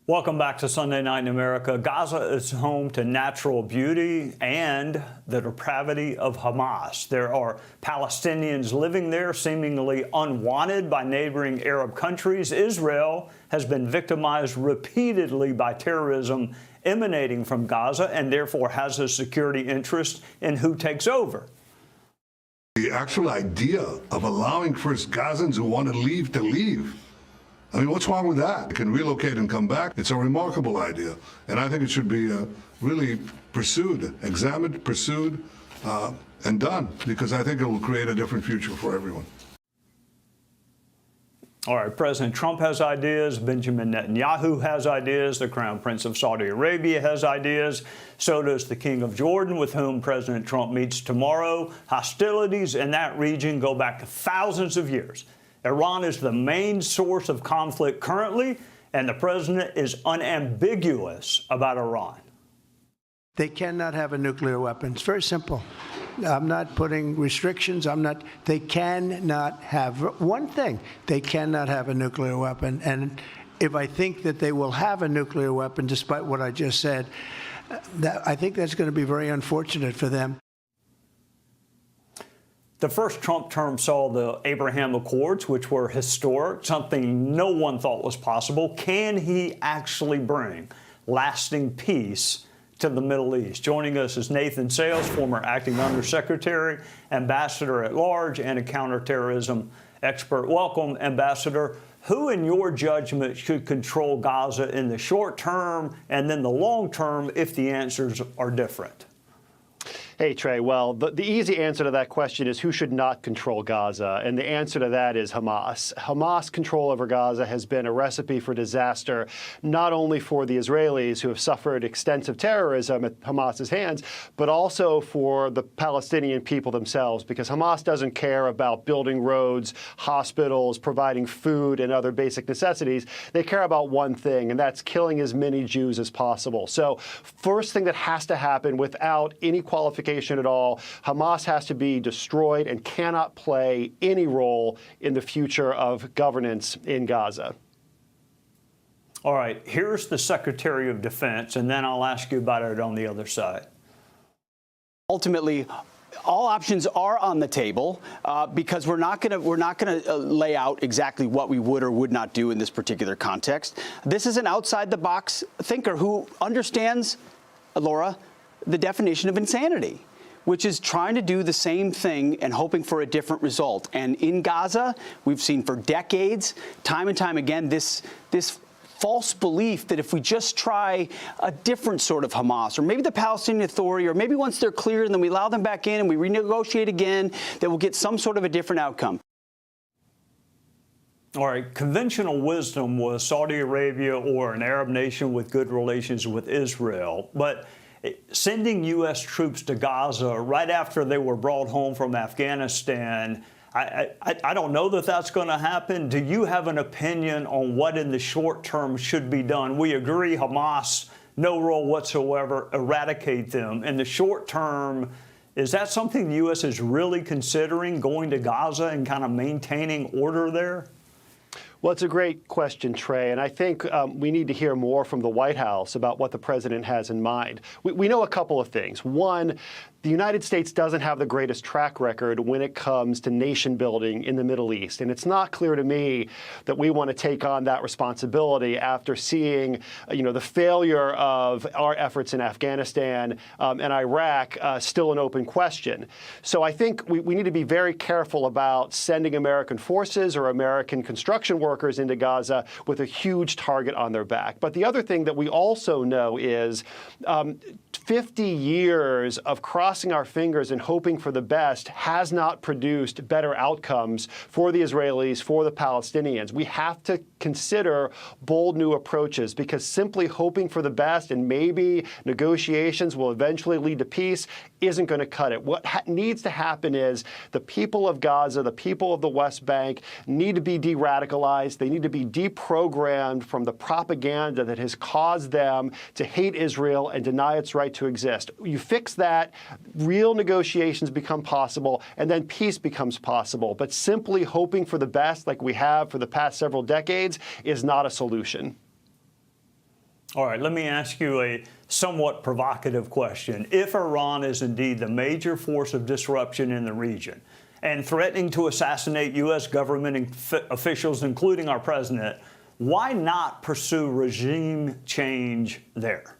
Welcome back to Sunday Night in America. Gaza is home to natural beauty and the depravity of Hamas. There are Palestinians living there seemingly unwanted by neighboring Arab countries. Israel has been victimized repeatedly by terrorism emanating from Gaza and therefore has a security interest in who takes over. The actual idea of allowing first Gazans who want to leave. I mean, what's wrong with that? They can relocate and come back. It's a remarkable idea. And I think it should be really pursued, examined, pursued, and done, because I think it will create a different future for everyone. All right, President Trump has ideas, Benjamin Netanyahu has ideas, the Crown Prince of Saudi Arabia has ideas, so does the King of Jordan, with whom President Trump meets tomorrow. Hostilities in that region go back thousands of years. Iran is the main source of conflict currently, and the president is unambiguous about Iran. They cannot have a nuclear weapon. It's very simple. I'm not putting restrictions. They cannot have one thing. They cannot have a nuclear weapon. And if I think that they will have a nuclear weapon, despite what I just said, I think that's going to be very unfortunate for them. The first Trump term saw the Abraham Accords, which were historic, something no one thought was possible. Can he actually bring lasting peace to the Middle East? Joining us is Nathan Sales, former acting undersecretary, ambassador at large, and a counterterrorism expert. Welcome, Ambassador. Who, in your judgment, should control Gaza in the short term and then the long term if the answers are different? Hey, Trey. Well, the easy answer to that question is who should not control Gaza? And the answer to that is Hamas. Hamas control over Gaza has been a recipe for disaster, not only for the Israelis, who have suffered extensive terrorism at Hamas's hands, but also for the Palestinian people themselves, because Hamas doesn't care about building roads, hospitals, providing food and other basic necessities. They care about one thing, and that's killing as many Jews as possible. So first thing that has to happen without any qualification at all, Hamas has to be destroyed and cannot play any role in the future of governance in Gaza. All right, here's the Secretary of Defense, and then I'll ask you about it on the other side. Ultimately, all options are on the table because we're not going to lay out exactly what we would or would not do in this particular context. This is an outside-the-box thinker who understands, Laura, the definition of insanity, which is trying to do the same thing and hoping for a different result. And in Gaza, we've seen for decades, time and time again, this false belief that if we just try a different sort of Hamas, or maybe the Palestinian Authority, or maybe once they're clear and then we allow them back in and we renegotiate again, that we'll get some sort of a different outcome. All right, conventional wisdom was Saudi Arabia or an Arab nation with good relations with Israel. But sending U.S. troops to Gaza right after they were brought home from Afghanistan, I don't know that that's going to happen. Do you have an opinion on what in the short term should be done? We agree Hamas, no role whatsoever, eradicate them. In the short term, is that something the U.S. is really considering, going to Gaza and kind of maintaining order there? Well, it's a great question, Trey, and I think we need to hear more from the White House about what the president has in mind. We know a couple of things. One, the United States doesn't have the greatest track record when it comes to nation building in the Middle East. And it's not clear to me that we want to take on that responsibility after seeing, the failure of our efforts in Afghanistan and Iraq still an open question. So I think we need to be very careful about sending American forces or American construction workers into Gaza with a huge target on their back. But the other thing that we also know is 50 years of crossing our fingers and hoping for the best has not produced better outcomes for the Israelis, for the Palestinians. We have to consider bold new approaches, because simply hoping for the best and maybe negotiations will eventually lead to peace isn't going to cut it. What needs to happen is the people of Gaza, the people of the West Bank, need to be de-radicalized. They need to be deprogrammed from the propaganda that has caused them to hate Israel and deny its right to exist. You fix that, real negotiations become possible, and then peace becomes possible. But simply hoping for the best, like we have for the past several decades, is not a solution. All right, let me ask you a somewhat provocative question. If Iran is indeed the major force of disruption in the region and threatening to assassinate U.S. government officials, including our president, why not pursue regime change there?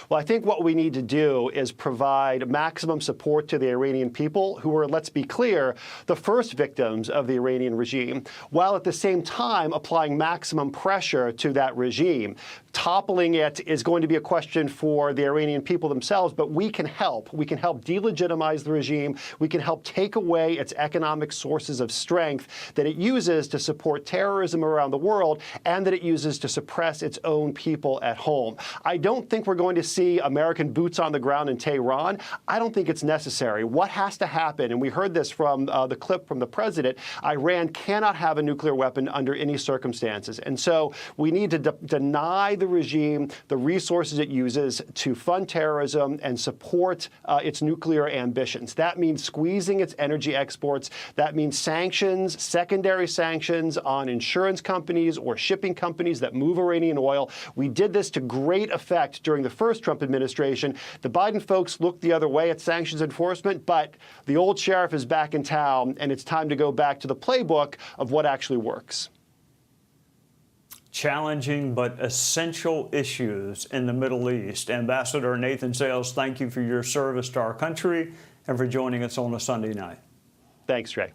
Well, I think what we need to do is provide maximum support to the Iranian people, who are, let's be clear, the first victims of the Iranian regime, while at the same time applying maximum pressure to that regime. Toppling it is going to be a question for the Iranian people themselves, but we can help. We can help delegitimize the regime. We can help take away its economic sources of strength that it uses to support terrorism around the world and that it uses to suppress its own people at home. I don't think we're going to see American boots on the ground in Tehran. I don't think it's necessary. What has to happen, and we heard this from the clip from the president, Iran cannot have a nuclear weapon under any circumstances. And so we need to deny the regime the resources it uses to fund terrorism and support its nuclear ambitions. That means squeezing its energy exports. That means sanctions, secondary sanctions on insurance companies or shipping companies that move Iranian oil. We did this to great effect during the first Trump administration. The Biden folks looked the other way at sanctions enforcement, but the old sheriff is back in town, and it's time to go back to the playbook of what actually works. Challenging but essential issues in the Middle East. Ambassador Nathan Sales, thank you for your service to our country and for joining us on a Sunday night. Thanks, Trey.